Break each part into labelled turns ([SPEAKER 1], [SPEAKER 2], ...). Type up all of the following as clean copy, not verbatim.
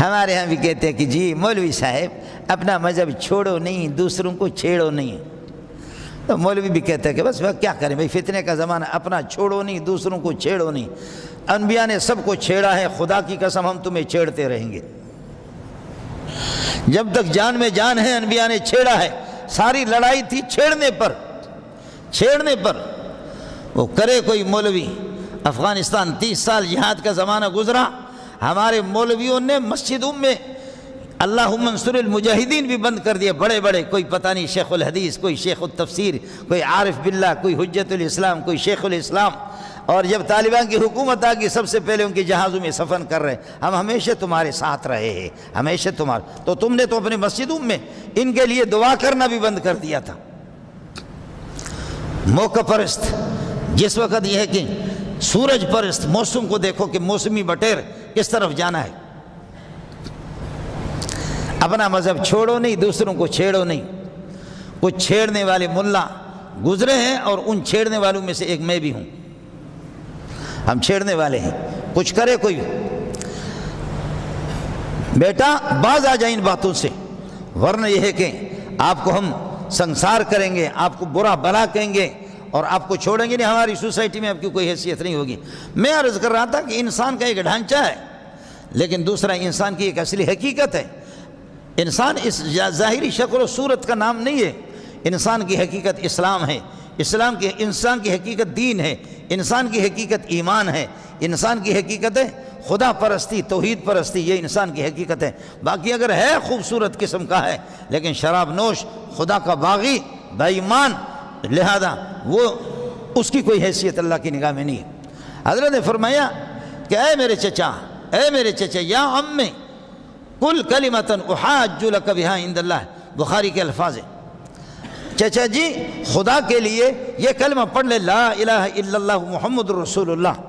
[SPEAKER 1] ہمارے ہاں بھی کہتے ہیں کہ جی مولوی صاحب اپنا مذہب چھوڑو نہیں، دوسروں کو چھیڑو نہیں۔ تو مولوی بھی کہتے ہیں کہ بس کیا کریں بھائی، فتنے کا زمانہ، اپنا چھوڑو نہیں، دوسروں کو چھیڑو نہیں۔ انبیاء نے سب کو چھیڑا ہے، خدا کی قسم ہم تمہیں چھیڑتے رہیں گے جب تک جان میں جان ہے۔ انبیاء نے چھیڑا ہے، ساری لڑائی تھی چھیڑنے پر۔ وہ کرے کوئی مولوی، افغانستان 30 سال جہاد کا زمانہ گزرا، ہمارے مولویوں نے مسجدوں میں اللہم انصر المجاہدین بھی بند کر دیا، بڑے بڑے، کوئی پتہ نہیں شیخ الحدیث، کوئی شیخ التفسیر، کوئی عارف باللہ، کوئی حجت الاسلام، کوئی شیخ الاسلام۔ اور جب طالبان کی حکومت آ گئی، سب سے پہلے ان کے جہازوں میں سفر کر رہے، ہم ہمیشہ تمہارے ساتھ رہے ہیں، ہمیشہ تو تم نے تو اپنے مسجدوں میں ان کے لیے دعا کرنا بھی بند کر دیا تھا۔ موقع پرست، جس وقت یہ ہے کہ سورج پرست، موسم کو دیکھو کہ موسمی بٹیر کس طرف جانا ہے۔ اپنا مذہب چھوڑو نہیں، دوسروں کو چھیڑو نہیں۔ کچھ چھیڑنے والے ملا گزرے ہیں، اور ان چھیڑنے والوں میں سے ایک میں بھی ہوں۔ ہم چھیڑنے والے ہیں، کچھ کرے کوئی، بیٹا باز آ جائیں ان باتوں سے، ورنہ یہ ہے کہ آپ کو ہم سنسار کریں گے، آپ کو برا بلا کہیں گے، اور آپ کو چھوڑیں گے نہیں، ہماری سوسائٹی میں آپ کی کوئی حیثیت نہیں ہوگی۔ میں عرض کر رہا تھا کہ انسان کا ایک ڈھانچہ ہے، لیکن دوسرا انسان کی ایک اصلی حقیقت ہے۔ انسان اس ظاہری شکل و صورت کا نام نہیں ہے، انسان کی حقیقت اسلام ہے، انسان کی حقیقت دین ہے، انسان کی حقیقت ایمان ہے، انسان کی حقیقت ہے خدا پرستی، توحید پرستی، یہ انسان کی حقیقت ہے۔ باقی اگر ہے خوبصورت قسم کا ہے، لیکن شراب نوش، خدا کا باغی، بے ایمان، لہذا وہ اس کی کوئی حیثیت اللہ کی نگاہ میں نہیں ہے۔ حضرت نے فرمایا کہ اے میرے چچا یا عمی کل کلمۃ احاج لک بہا عند اللہ، بخاری کے الفاظ ہیں۔ چچا جی خدا کے لیے یہ کلمہ پڑھ لے، لا الہ الا اللہ محمد رسول اللہ،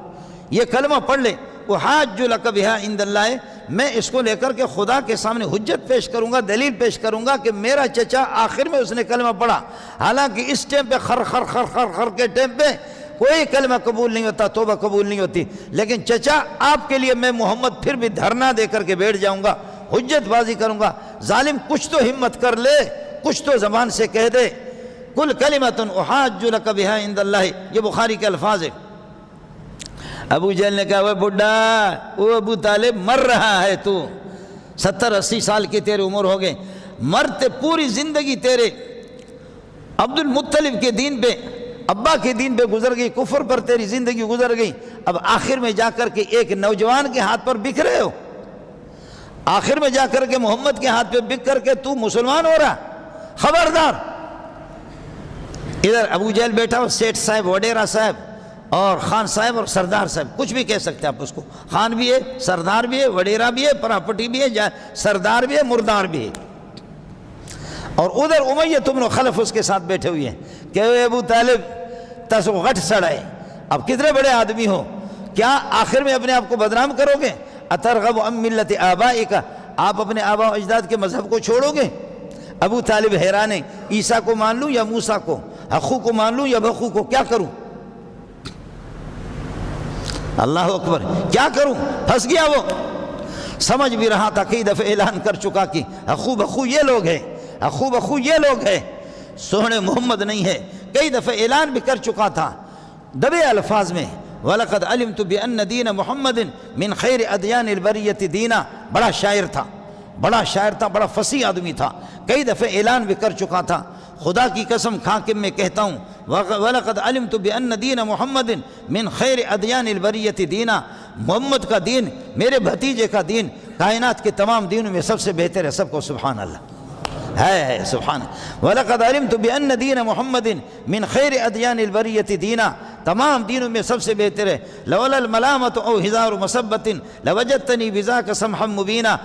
[SPEAKER 1] یہ کلمہ پڑھ لے، احاج لک بہا عند اللہ، میں اس کو لے کر کے خدا کے سامنے حجت پیش کروں گا، دلیل پیش کروں گا کہ میرا چچا آخر میں اس نے کلمہ پڑھا، حالانکہ اس ٹائم پہ خر کے ٹائم پہ کوئی کلمہ قبول نہیں ہوتا، توبہ قبول نہیں ہوتی، لیکن چچا آپ کے لیے میں محمد پھر بھی دھرنا دے کر کے بیٹھ جاؤں گا، حجت بازی کروں گا۔ ظالم کچھ تو ہمت کر لے، کچھ تو زبان سے کہہ دے، کل کلمۃ احاج لک بہا عند اللہ، یہ بخاری کے الفاظ ہیں۔ ابو جہل نے کہا وہ بڈھا، وہ ابو طالب مر رہا ہے، تو 70-80 سال کی تیری عمر ہو گئے، مرتے پوری زندگی تیرے عبد المطلب کے دین پہ، ابا کے دین پہ گزر گئی، کفر پر تیری زندگی گزر گئی، اب آخر میں جا کر کے ایک نوجوان کے ہاتھ پر بک رہے ہو، آخر میں جا کر کے محمد کے ہاتھ پہ بک کر کے تو مسلمان ہو رہا، خبردار۔ ادھر ابو جہل بیٹھا ہو، سیٹھ صاحب، وڈیرا صاحب اور خان صاحب اور سردار صاحب، کچھ بھی کہہ سکتے آپ اس کو، خان بھی ہے، سردار بھی ہے، وڈیرا بھی ہے، پراپرٹی بھی ہے، سردار بھی ہے، مردار بھی ہے۔ اور ادھر امیہ بن خلف اس کے ساتھ بیٹھے ہوئے ہیں کہ اے ابو طالب تسو غٹ سڑائے، اب کتنے بڑے آدمی ہو، کیا آخر میں اپنے آپ کو بدنام کرو گے؟ اترغب عن ملت آبائک، آپ اپنے آباء و اجداد کے مذہب کو چھوڑو گے؟ ابو طالب حیران ہے، عیسیٰ کو مان لوں یا موسیٰ کو، اخو کو مان لوں یا بخو کو، کیا کروں؟ اللہ اکبر، کیا کروں؟ پھنس گیا وہ، سمجھ بھی رہا تھا، کئی دفعہ اعلان کر چکا کہ اخو بخو یہ لوگ ہیں، اخو بخو یہ لوگ ہیں، سونے محمد نہیں ہے، کئی دفعہ اعلان بھی کر چکا تھا دبے الفاظ میں، وَلَقَدْ عَلِمْتُ بِأَنَّ دِينَ مُحَمَّدٍ مِنْ خَيْرِ أَدْيَانِ الْبَرِيَّةِ دِينًا، بڑا شاعر تھا، بڑا فصیح آدمی تھا، کئی دفعہ اعلان بھی کر چکا تھا، خدا کی قسم کھا کے میں کہتا ہوں، وَلَقَدْ عَلِمْتُ بِأَنَّ دِينَ مُحَمَّدٍ مِنْ خَيْرِ أَدْيَانِ الْبَرِيَّةِ دِينًا، محمد کا دین، میرے بھتیجے کا دین، کائنات کے تمام دینوں میں سب سے بہتر ہے، سب کو سبحان اللہ ہے، سبحان اللہ۔ وَلَقَدْ عَلِمْتُ بِأَنَّ دِينَ مُحَمَّدٍ مِنْ خَيْرِ أَدْيَانِ الْبَرِيَّةِ دِينًا، تمام دینوں میں سب سے بہتر ہے۔ لَوْلَا الْمَلَامَةُ أَوْ حِذَارُ مَصَبَّةٍ لَوَجَدْتَنِي بِذَاكَ سَمْحًا مُبِينًا،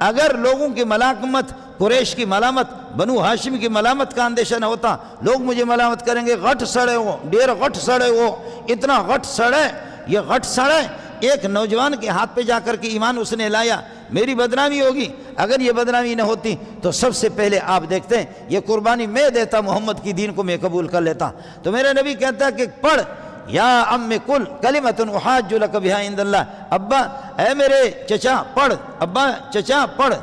[SPEAKER 1] اگر لوگوں کی ملامت، قریش کی ملامت، بنو ہاشم کی ملامت کا اندیشہ نہ ہوتا، لوگ مجھے ملامت کریں گے، غٹ سڑے ہو، ڈیر غٹ سڑے ہو، اتنا غٹ سڑے، یہ غٹ سڑے، ایک نوجوان کے ہاتھ پہ جا کر کے ایمان اس نے لایا، میری بدنامی ہوگی، اگر یہ بدنامی نہ ہوتی تو سب سے پہلے آپ دیکھتے ہیں یہ قربانی میں دیتا، محمد کی دین کو میں قبول کر لیتا۔ تو میرے نبی کہتا ہے کہ پڑھ یا ام کل کلمۃ احاج لک بہا عند اللہ، ابا اے میرے چچا پڑھ، ابا چچا پڑھ.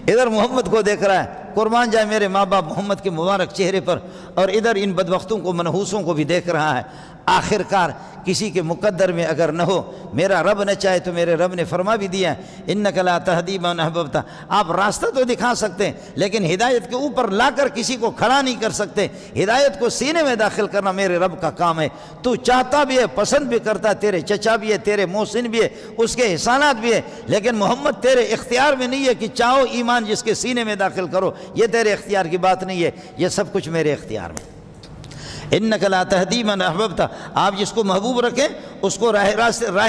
[SPEAKER 1] ادھر محمد کو دیکھ رہا ہے، قربان جائے میرے ماں باپ محمد کے مبارک چہرے پر، اور ادھر ان بدبختوں کو منحوسوں کو بھی دیکھ رہا ہے. آخر کار کسی کے مقدر میں اگر نہ ہو، میرا رب نہ چاہے تو میرے رب نے فرما بھی دیا انک لا تہدی من احببت، آپ راستہ تو دکھا سکتے ہیں لیکن ہدایت کے اوپر لا کر کسی کو کھڑا نہیں کر سکتے. ہدایت کو سینے میں داخل کرنا میرے رب کا کام ہے. تو چاہتا بھی ہے، پسند بھی کرتا ہے، تیرے چچا بھی ہے، تیرے محسن بھی ہے، اس کے احسانات بھی ہے، لیکن محمد تیرے اختیار میں نہیں ہے کہ چاہو ایمان جس کے سینے میں داخل کرو. یہ تیرے اختیار کی بات نہیں ہے، یہ سب کچھ میرے اختیار میں. انک لا تہدی من احببت، آپ جس کو محبوب رکھیں اس کو راہ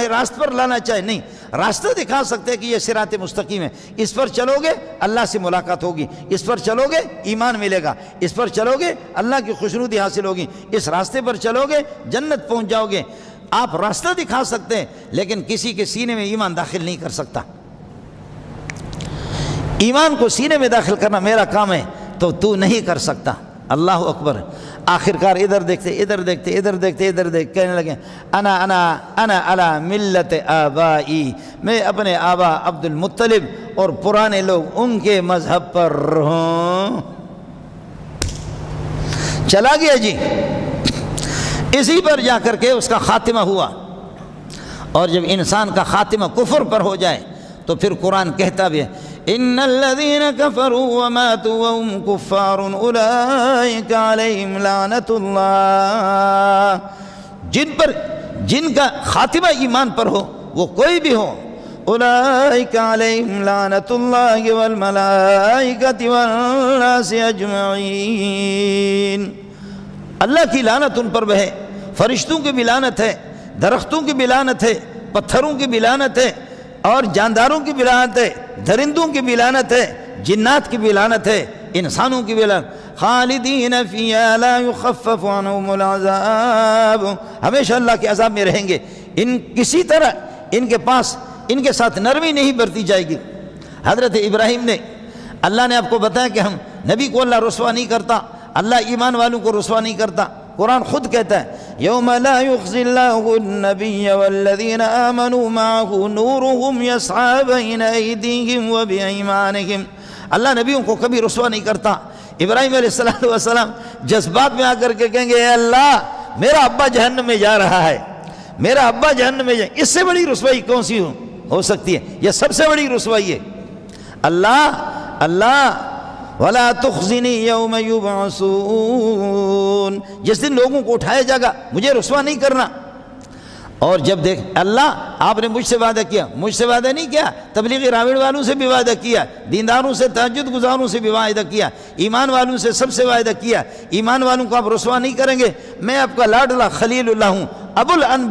[SPEAKER 1] راست پر لانا چاہے نہیں، راستہ دکھا سکتے ہیں کہ یہ صراط مستقیم ہے، اس پر چلو گے اللہ سے ملاقات ہوگی، اس پر چلو گے ایمان ملے گا، اس پر چلو گے اللہ کی خوشنودی حاصل ہوگی، اس راستے پر چلو گے جنت پہنچ جاؤ گے. آپ راستہ دکھا سکتے ہیں لیکن کسی کے سینے میں ایمان داخل نہیں کر سکتا. ایمان کو سینے میں داخل کرنا میرا کام ہے تو نہیں کر سکتا. اللہ اکبر. آخر کار ادھر دیکھتے ادھر دیکھتے ادھر دیکھتے ادھر دیکھ کہنے لگے انا علی ملت آبائی، میں اپنے آبا عبد المطلب اور پرانے لوگ ان کے مذہب پر ہوں. چلا گیا جی، اسی پر جا کر کے اس کا خاتمہ ہوا. اور جب انسان کا خاتمہ کفر پر ہو جائے تو پھر قرآن کہتا بھی ہے ان الذين كفروا وماتوا وهم كفار اولئك عليهم لعنت اللہ، جن کا خاتمہ ایمان پر ہو وہ کوئی بھی ہو، اولئک علیہم لعنت اللہ والملائکۃ والناس اجمعین، اللہ کی لعنت ان پر بہے، فرشتوں کی بھی لعنت ہے، درختوں کی بھی لعنت ہے، پتھروں کی بھی لعنت ہے، اور جانداروں کی بھی لعنت ہے، درندوں کی بھی لعنت ہے، جنات کی بھی لعنت ہے، انسانوں کی بھی لعنت. خالدین فیہا لا یخفف عنہم العذاب، ہمیشہ اللہ کے عذاب میں رہیں گے. کسی طرح ان کے پاس ان کے ساتھ نرمی نہیں برتی جائے گی. حضرت ابراہیم نے، اللہ نے آپ کو بتایا کہ ہم نبی کو اللہ رسوا نہیں کرتا، اللہ ایمان والوں کو رسوا نہیں کرتا. قرآن خود کہتا ہے یوم لا یخزی اللہ النبی والذین آمنوا معه نورهم یسعی بین ایدیہم وبایمانہم، اللہ نبیوں کو کبھی رسوا نہیں کرتا. ابراہیم علیہ السلام جذبات میں آ کر کے کہیں گے اے اللہ میرا ابا جہنم میں جا رہا ہے، میرا ابا جہنم میں جائے، اس سے بڑی رسوائی کون سی ہو سکتی ہے؟ یہ سب سے بڑی رسوائی ہے. اللہ وَلَا تُخْزِنِي يَوْمَ يُبْعَثُونَ، جس دن لوگوں کو اٹھایا جائے گا مجھے رسوا نہیں کرنا. اور جب دیکھ اللہ آپ نے مجھ سے وعدہ کیا، مجھ سے وعدہ نہیں کیا، تبلیغی راوڑ والوں سے بھی وعدہ کیا، دینداروں سے تہجد گزاروں سے بھی وعدہ کیا، ایمان والوں سے سب سے وعدہ کیا. ایمان والوں کو آپ رسوا نہیں کریں گے. میں آپ کا لاڈلا خلیل اللہ ہوں، ابو الانبیاء